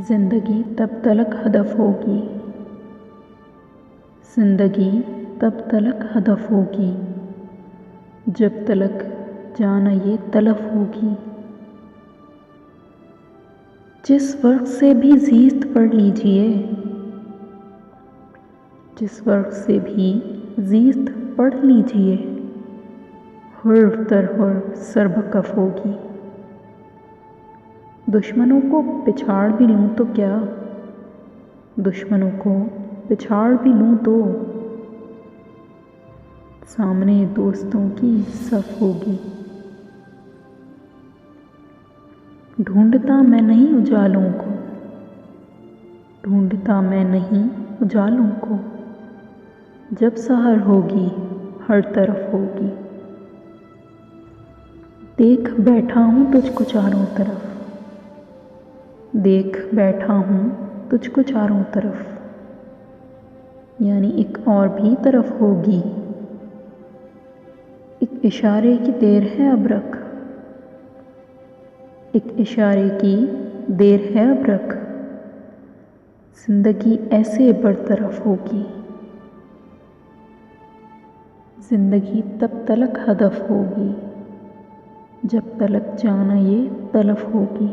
जिंदगी तब तलक हदफ होगी, जिंदगी तब तलक हदफ होगी, जब तलक जाना ये तलफ होगी। जिस वर्ग से भी जीस्त पढ़ लीजिए, जिस वर्ग से भी जीस्त पढ़ लीजिए, हुर्फ दर हुर्फ सरबकफ होगी। दुश्मनों को पिछाड़ भी लूँ तो क्या, दुश्मनों को पिछाड़ भी लूँ तो सामने दोस्तों की सफ होगी। ढूंढता मैं नहीं उजालों को, ढूंढता मैं नहीं उजालों को, जब सहर होगी हर तरफ होगी। देख बैठा हूँ तुझको चारों तरफ, देख बैठा हूँ तुझको चारों तरफ, यानी एक और भी तरफ होगी। एक इशारे की देर है अब रख, एक इशारे की देर है अब रख, जिंदगी ऐसे बरतरफ होगी। जिंदगी तब तलक हदफ होगी, जब तलक जाना ये तलफ होगी।